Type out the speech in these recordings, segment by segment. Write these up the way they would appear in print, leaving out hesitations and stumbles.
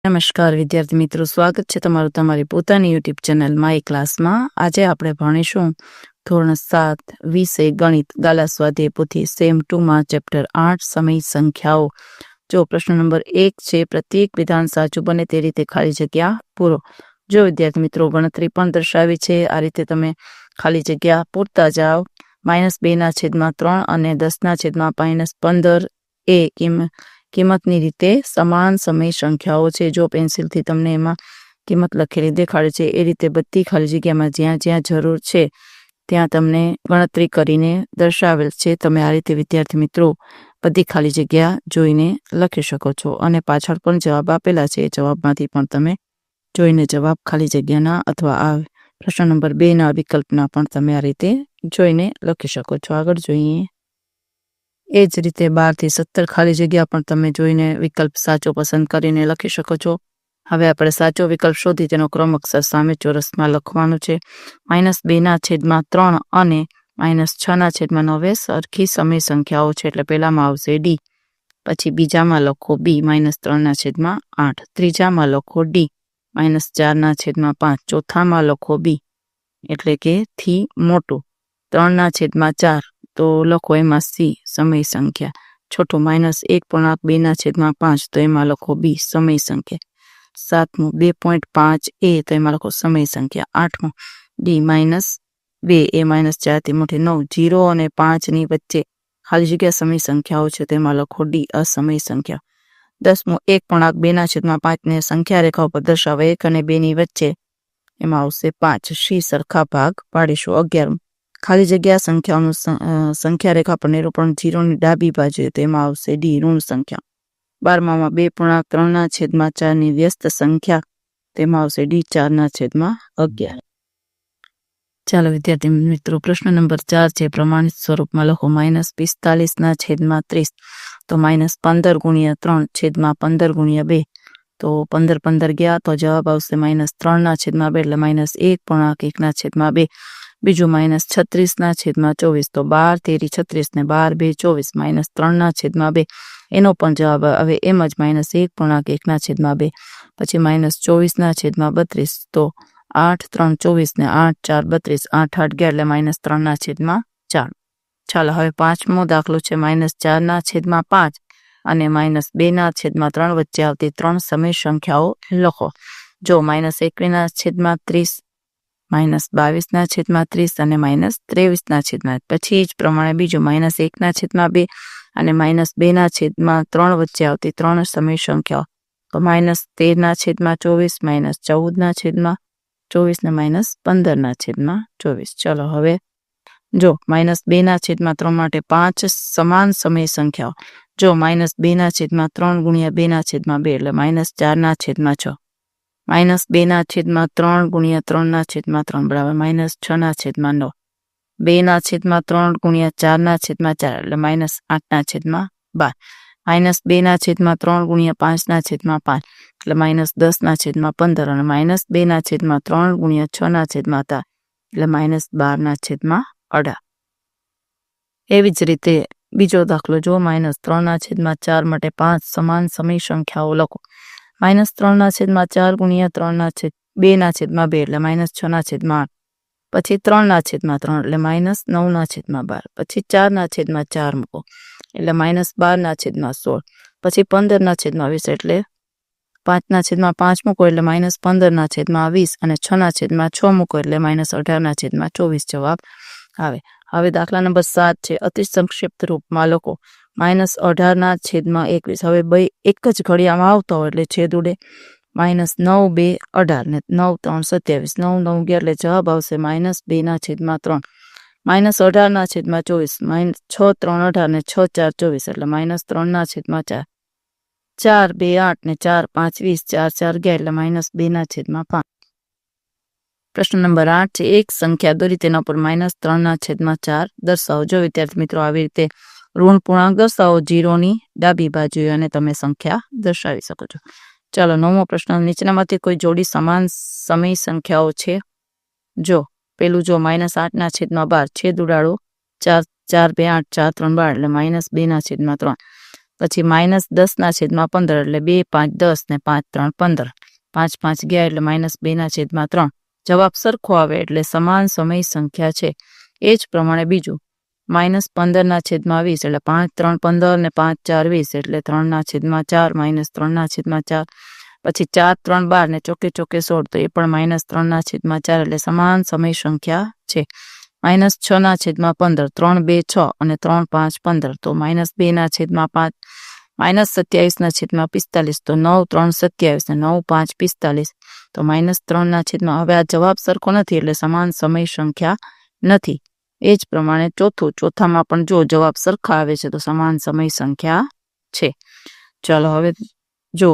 નમસ્કાર વિદ્યાર્થી મિત્રો, સ્વાગત છે તમારું તમારી પોતાની યુટ્યુબ ચેનલ માય ક્લાસમાં. આજે આપણે ભણીશું ધોરણ 7 વિષય ગણિત ગાલા સ્વાધ્યાય પોથી સેમ 2માં ચેપ્ટર 8 સમય સંખ્યાઓ. જો પ્રશ્ન નંબર 1 છે, પ્રત્યેક વિધાન સાચું બને તે રીતે ખાલી જગ્યા પૂરો. જો વિદ્યાર્થી મિત્રો, ગણતરી પણ દર્શાવી છે. આ રીતે તમે ખાલી જગ્યા પૂરતા જાઓ. -2/3 અને 10/-15 એ કિંમતની રીતે સમાન સમય સંખ્યાઓ છે. જો પેન્સિલથી તમને એમાં કિંમત લખેલી દેખાડે છે એ રીતે બધી ખાલી જગ્યામાં જ્યાં જ્યાં જરૂર છે ત્યાં તમને ગણતરી કરીને દર્શાવેલ છે. તમે આ રીતે વિદ્યાર્થી મિત્રો બધી ખાલી જગ્યા જોઈને લખી શકો છો, અને પાછળ પણ જવાબ આપેલા છે. એ જવાબમાંથી પણ તમે જોઈને જવાબ ખાલી જગ્યાના અથવા આ પ્રશ્ન નંબર 2ના વિકલ્પના પણ તમે આ રીતે જોઈને લખી શકો છો. આગળ જોઈએ. એ જ રીતે 12 થી 17 ખાલી જગ્યા પણ તમે જોઈને વિકલ્પ સાચો પસંદ કરીને લખી શકો છો. હવે આપણે સાચો વિકલ્પ શોધી તેનો ક્રમ અક્ષર સામે ચોરસમાં લખવાનો છે. -2/3 અને -6/9 સરખી સમય સંખ્યાઓ છે, એટલે પહેલામાં આવશે ડી, પછી બીજામાં લખો બી -3/8, ત્રીજામાં લખો ડી -4/5, ચોથામાં લખો બી એટલે કે થી મોટું 3/4 તો લખો એમાં સી સમય સંખ્યા, છોટું -1.2/5 તો એમાં લખો બી સમય સંખ્યા, સાતમું 2.5 એ તો એમાં લખો સમય સંખ્યા, આઠમું ડી -2 એ -4 થી મોટી 9, 0 અને 5 ની વચ્ચે ખાલી જગ્યા સમય સંખ્યાઓ છે તેમાં લખો ડી અસમય સંખ્યા. 10મું 1.2/5 ને સંખ્યા રેખા ઉપર દર્શાવો. 1 અને 2 ની વચ્ચે એમાં આવશે 5, સી સરખા ભાગ પાડીશું. 11મું ખાલી જગ્યા સંખ્યાઓનું સંખ્યા રેખા પર નિરૂપણ 0 ની ડાબી બાજુએ, તેમાં આવશે ડી ઋણ સંખ્યા. 12માં 2.3/4 ની વ્યસ્ત સંખ્યા, તેમાં આવશે ડી 4/11. ચાલો વિદ્યાર્થી મિત્રો, પ્રશ્ન નંબર 4 છે. પ્રમાણિત સ્વરૂપમાં લખો. -45/30 તો -15 × 3 છેદમાં 15 × 2 તો 15 ગયા તો જવાબ આવશે -3/2 એટલે -1.1/2. બીજું -36/24 તો 12 તેરી 36 ને 12 2 24 -3/2 એનો પણ જવાબ આવે એમ જ -1.1/2. પછી -24/32 તો 8 3 24 ને 8 4 32, 8 8 ગયા એટલે -3/4. ચાલો હવે પાંચમો દાખલો છે. -4/5 અને -2/3 વચ્ચે આવતી ત્રણ સમય સંખ્યાઓ લખો. જો -21/30, -22/30 અને -23/30. પછી જ પ્રમાણે બીજું -1/2 અને -2/3 વચ્ચે આવતી ત્રણ સમય સંખ્યાઓ તો -13/24, -14/24 ને -15/24. ચલો હવે જો -2/3 માટે 5 સમાન સમય સંખ્યાઓ. જો -2/3 × 2/2 એટલે -4/6, -2/3 × 3/3 બરાબર -6/9, 2/3 × 4/4 એટલે -8/12, -2/3 × 5/5 એટલે -10/15 અને -2/3 × 6/4 એટલે -12/18. એવી જ રીતે બીજો દાખલો જો. -3/4 માટે 5 સમાન સમય સંખ્યાઓ લખો. -3/4 × 2/2 એટલે -6/8, પછી 3/3 એટલે -9/12, પછી 4/4 મૂકો એટલે -12/16, પછી 15/20 એટલે 5/5 મૂકો એટલે -15/20 અને 6/6 મૂકો એટલે -18/24 જવાબ આવે. હવે દાખલા નંબર 7 છે. અતિ સંક્ષિપ્ત રૂપમાં લખો. -18/21. હવે બે એક જ ઘડિયામાં આવતો હોય એટલે છેદ ઉડે. -9/2/18 ને 9/3/27, 9 9 ગયા એટલે જવાબ આવશે -2/3, -18/24, -6/3/18 ને 6/4/24 એટલે -3/4, 4/2/8 ને 4/5/20, 4 4 ગયા એટલે -2/5. પ્રશ્ન નંબર 8 છે. એક સંખ્યા દોરી તેના પર -3/4 દર્શાવો. જો વિદ્યાર્થી મિત્રો આવી રીતે ઋણ પૂર્ણાંક દર્શાવો 0 ની ડાબી બાજુએ અને તમે સંખ્યા દર્શાવી શકો છો. ચાલો 9મો પ્રશ્ન. નીચેનામાંથી કોઈ જોડી સમાન સમય સંખ્યાઓ છે. જો પેલું જો -8/12 છેદ ઉડાડો 4 4 2 8 4 3 12 એટલે -2/3. પછી -10/15 એટલે 2 5 10 ને 5 3 15, 5 5 ગયા એટલે -2/3. જવાબ સરખો આવે એટલે સમાન સમય સંખ્યા છે. એ જ પ્રમાણે બીજું -15/20 એટલે 5 3 15 ને 5 4 20 એટલે 3/4 -3/4. પછી 4 3 12 ને ચોકે 16 તો એ પણ -3/4 એટલે સમાન સમય સંખ્યા છે. -6/15 3 2 6 અને 3 5 15 તો -2/5 -27/45 તો 9 3 27 ને 9 5 45 તો -3/. હવે આ જવાબ સરખો નથી એટલે સમાન સમય સંખ્યા નથી. એ જ પ્રમાણે ચોથામાં પણ જો જવાબ સરખા આવે છે તો સમાન સમય સંખ્યા છે. ચાલો હવે જો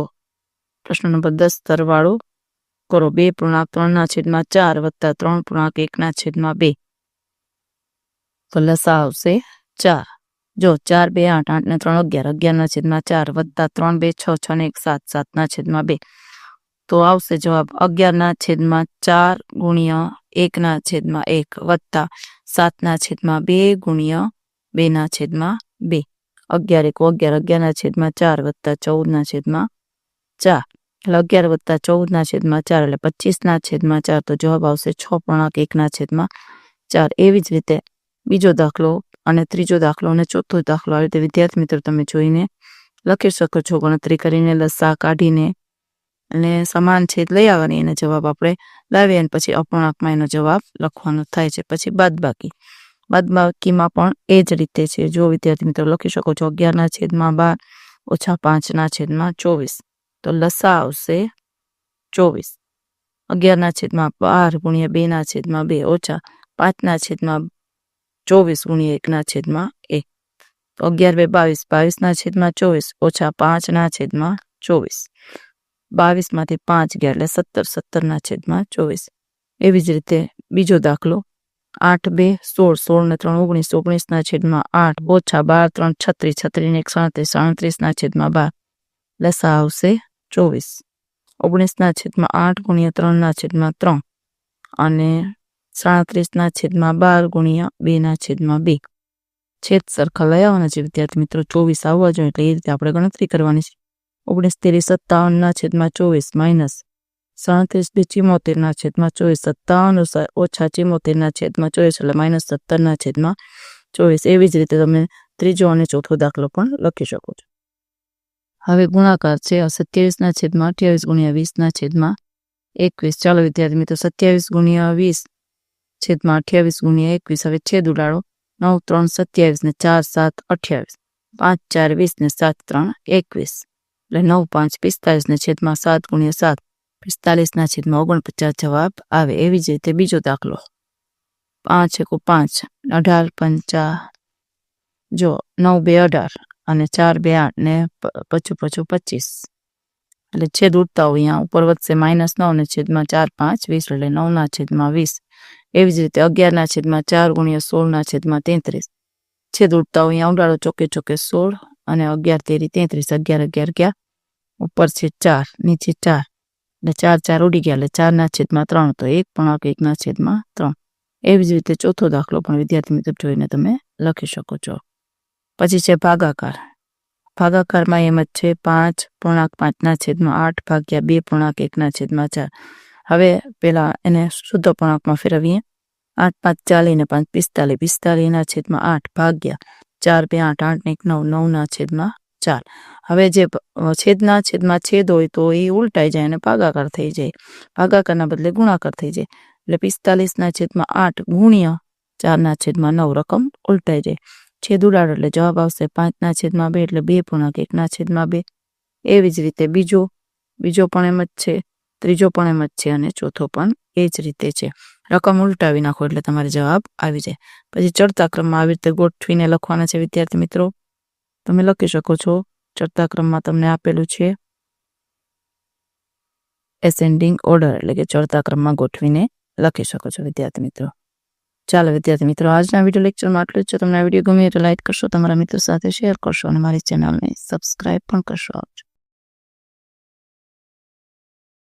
પ્રશ્ન નંબર 10 સરવાળો કરો. 2.3/4 વત્તા 3.1/2 તો લસા આવશે 4. જો 4 2 8 8 ને 3 11 11/4 વત્તા 3 2 6 6 ને 1 7 7/2 તો આવશે જવાબ 11/4 ગુણ્યા 1/1 વત્તા 7/2 ગુણ્યા 2/2. 11 1 11 11/4 વત્તા 14/4 એટલે 11 વત્તા 14/4 એટલે 25/4 તો જવાબ આવશે 6.1/4. એવી જ રીતે બીજો દાખલો અને ત્રીજો દાખલો અને ચોથો દાખલો આવી રીતે વિદ્યાર્થી મિત્રો તમે જોઈને લખી શકો છો. ગણતરી કરીને લસા કાઢીને અને સમાન છેદ લઈ આવવાની એને જવાબ આપણે લાવીએ અને પછી અપૂર્ણાંકમાં એનો જવાબ લખવાનો થાય છે. પછી બાદબાકીમાં પણ એ જ રીતે છે. જો વિદ્યાર્થી મિત્રો લખી શકો છો 11/12 ઓછા 5/24 તો લસા આવશે 24. 11/12 ગુણ્યા 2/2 ઓછા 5/24 ગુણ્યા 1/1 તો 11 2 22 22/24 ઓછા 5/24 22માંથી 5 ગયા એટલે 17 17/24. એવી જ રીતે બીજો દાખલો 8 2 16 16 ને 3 19 19/8 ઓછા 12 3 36 36 ને 1 37 37/12 લસા આવશે 24. 19/8 ગુણ્યા 3/3 અને 37/12 ગુણ્યા 2/2 છેદ સરખા લઈ આવવાના છે વિદ્યાર્થી મિત્રો. 24 આવવા જોઈએ એટલે એ રીતે આપણે ગણતરી કરવાની છે. 19 57/24 માઇનસ 37 74/24 57 ઓછા 74/24 એટલે -17/24. એવી જ રીતે તમે ત્રીજો અને ચોથો દાખલો પણ લખી શકો છો. હવે ગુણાકાર છે 27/28 ગુણ્યા 20/21. ચાલો વિદ્યાર્થી મિત્રો 27 ગુણ્યા 20/28 ગુણ્યા 21 હવે છેદ ઉડાડો. 9 3 27 ને 4 7 28 5 4 20 ને 7 3 21 એટલે 9 5 45 ને છેદમાં 7 ગુણ્યા 7 45/49 જવાબ આવે. એવી જ રીતે બીજો દાખલો 5 1 5 18 5 જો 9 2 18 અને 4 2 8 ને 5 5 25 એટલે છેદ ઉડતા હોય અહીંયા ઉપર વધશે -9 ને છેદમાં 4 5 20 એટલે 9/20. એવી જ રીતે 11/4 ગુણ્યા 16/33 છેદ ઉડતા હોય અહીંયા ઉડાડો ચોકે ચોકે 16 અને 11 તેરી 33 11 11 ગયા ઉપર છે 4 નીચે 4 એટલે 4 4 ઉડી ગયા એટલે 4/3 તો 1.1/3. એવી જ રીતે ચોથો દાખલો પણ વિદ્યાર્થી મિત્રો જોઈને તમે લખી શકો છો. પછી છે ભાગાકારમાં એમ જ છે 5.5/8 ભાગ્યા 2.1/4. હવે પેલા એને શુદ્ધ અપૂર્ણાંકમાં ફેરવીએ. 8 5 40 ને 5 45 45/8 ભાગ્યા 4 2 8 8 1 9 9/4. હવે જે છેદના છેદમાં છેદ હોય તો એ ઉલટાઈ જાય અને ભાગાકાર થઈ જાય. ભાગાકારના બદલે ગુણાકાર થઈ જાય એટલે 45/8 ગુણ્યા 4/9 રકમ ઉલટાઈ જાય. છેદ ઉડાડો એટલે જવાબ આવશે 5/2 એટલે 2.1/2. એવી જ રીતે બીજો પણ એમ જ છે, ત્રીજો પણ એમ જ છે અને ચોથો પણ એ જ રીતે છે. રકમ ઉલટાવી નાખો એટલે તમારે જવાબ આવી જાય. પછી ચડતા ક્રમમાં આવી રીતે ગોઠવીને લખવાના છે વિદ્યાર્થી મિત્રો. તમે લખી શકો છો. ચડતા ક્રમમાં તમને આપેલું છે એસેન્ડિંગ ઓર્ડર એટલે કે ચડતા ક્રમમાં ગોઠવીને લખી શકો છો વિદ્યાર્થી મિત્રો. ચાલો વિદ્યાર્થી મિત્રો, આજના વિડીયો લેક્ચરમાં આટલું જ છે. તમને આ વિડીયો ગમે તો લાઈક કરશો, તમારા મિત્રો સાથે શેર કરશો અને મારી ચેનલને સબસ્ક્રાઈબ પણ કરશો. આવજો.